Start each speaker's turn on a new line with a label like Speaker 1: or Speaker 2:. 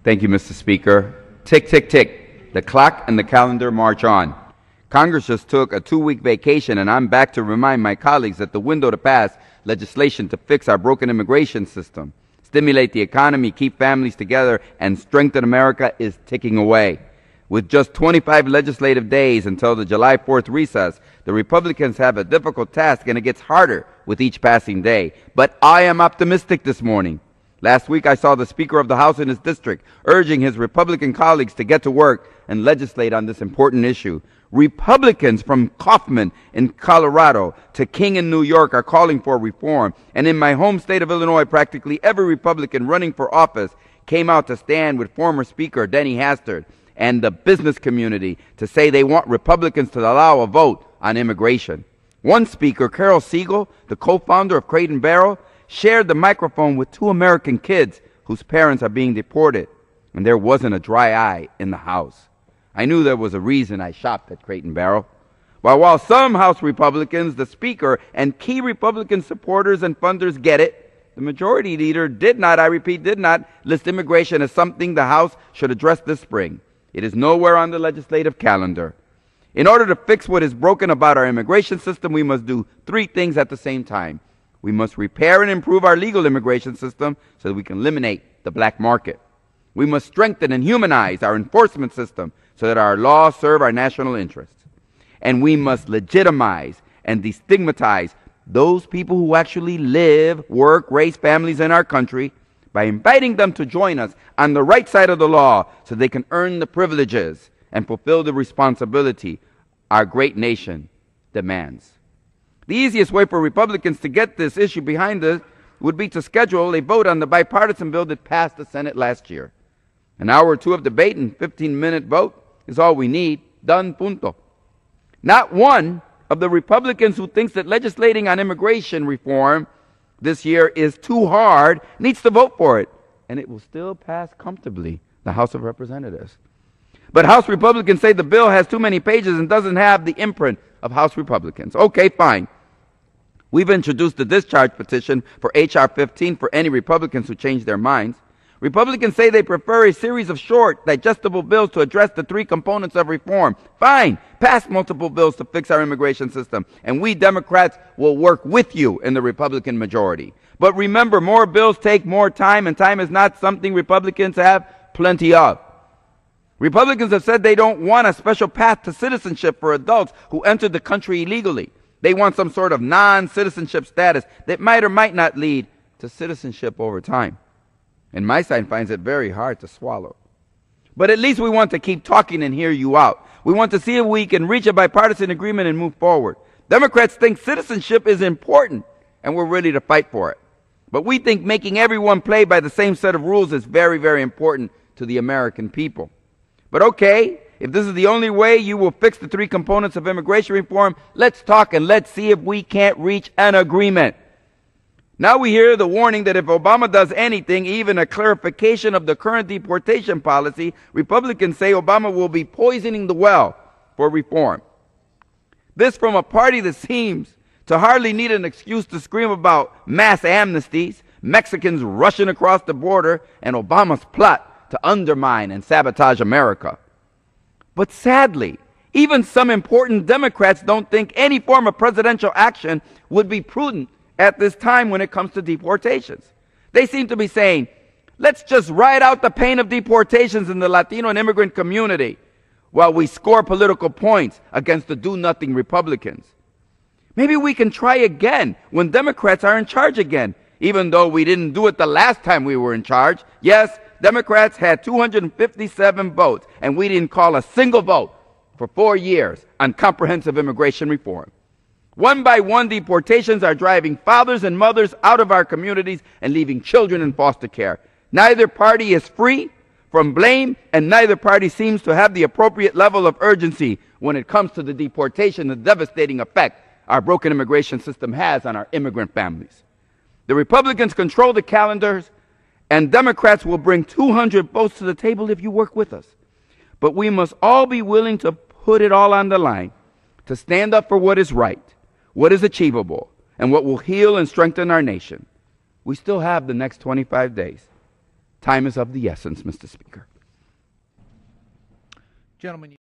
Speaker 1: Thank you, Mr. Speaker. Tick, tick, tick. The clock and the calendar march on. Congress just took a 2-week vacation, and I'm back to remind my colleagues that the window to pass legislation to fix our broken immigration system, stimulate the economy, keep families together, and strengthen America is ticking away. With just 25 legislative days until the July 4th recess, the Republicans have a difficult task, and it gets harder with each passing day. But I am optimistic this morning. Last week, I saw the Speaker of the House in his district urging his Republican colleagues to get to work and legislate on this important issue. Republicans from Kaufman in Colorado to King in New York are calling for reform. And in my home state of Illinois, practically every Republican running for office came out to stand with former Speaker Denny Hastert and the business community to say they want Republicans to allow a vote on immigration. One speaker, Carol Siegel, the co-founder of Crate & Barrel, shared the microphone with 2 American kids whose parents are being deported, and there wasn't a dry eye in the House. I knew there was a reason I shopped at Crate & Barrel. While some House Republicans, the Speaker, and key Republican supporters and funders get it, the Majority Leader did not, I repeat, did not list immigration as something the House should address this spring. It is nowhere on the legislative calendar. In order to fix what is broken about our immigration system, we must do 3 things at the same time. We must repair and improve our legal immigration system so that we can eliminate the black market. We must strengthen and humanize our enforcement system so that our laws serve our national interests. And we must legitimize and destigmatize those people who actually live, work, raise families in our country by inviting them to join us on the right side of the law so they can earn the privileges and fulfill the responsibility our great nation demands. The easiest way for Republicans to get this issue behind us would be to schedule a vote on the bipartisan bill that passed the Senate last year. An hour or 2 of debate and 15-minute vote is all we need. Done, punto. Not one of the Republicans who thinks that legislating on immigration reform this year is too hard needs to vote for it, and it will still pass comfortably the House of Representatives. But House Republicans say the bill has too many pages and doesn't have the imprint of House Republicans. Okay, fine. We've introduced the discharge petition for H.R. 15 for any Republicans who change their minds. Republicans say they prefer a series of short, digestible bills to address the 3 components of reform. Fine, pass multiple bills to fix our immigration system, and we Democrats will work with you in the Republican majority. But remember, more bills take more time, and time is not something Republicans have plenty of. Republicans have said they don't want a special path to citizenship for adults who entered the country illegally. They want some sort of non-citizenship status that might or might not lead to citizenship over time. And my side finds it very hard to swallow. But at least we want to keep talking and hear you out. We want to see if we can reach a bipartisan agreement and move forward. Democrats think citizenship is important, and we're ready to fight for it. But we think making everyone play by the same set of rules is very, very important to the American people. But okay, if this is the only way you will fix the 3 components of immigration reform, let's talk and let's see if we can't reach an agreement. Now we hear the warning that if Obama does anything, even a clarification of the current deportation policy, Republicans say Obama will be poisoning the well for reform. This from a party that seems to hardly need an excuse to scream about mass amnesties, Mexicans rushing across the border, and Obama's plot to undermine and sabotage America. But sadly, even some important Democrats don't think any form of presidential action would be prudent at this time when it comes to deportations. They seem to be saying, let's just ride out the pain of deportations in the Latino and immigrant community while we score political points against the do-nothing Republicans. Maybe we can try again when Democrats are in charge again, even though we didn't do it the last time we were in charge. Yes, Democrats had 257 votes, and we didn't call a single vote for 4 years on comprehensive immigration reform. One by one, deportations are driving fathers and mothers out of our communities and leaving children in foster care. Neither party is free from blame, and neither party seems to have the appropriate level of urgency when it comes to the deportation and the devastating effect our broken immigration system has on our immigrant families. The Republicans control the calendars, and Democrats will bring 200 votes to the table if you work with us. But we must all be willing to put it all on the line, to stand up for what is right, what is achievable, and what will heal and strengthen our nation. We still have the next 25 days. Time is of the essence, Mr. Speaker.
Speaker 2: Gentlemen.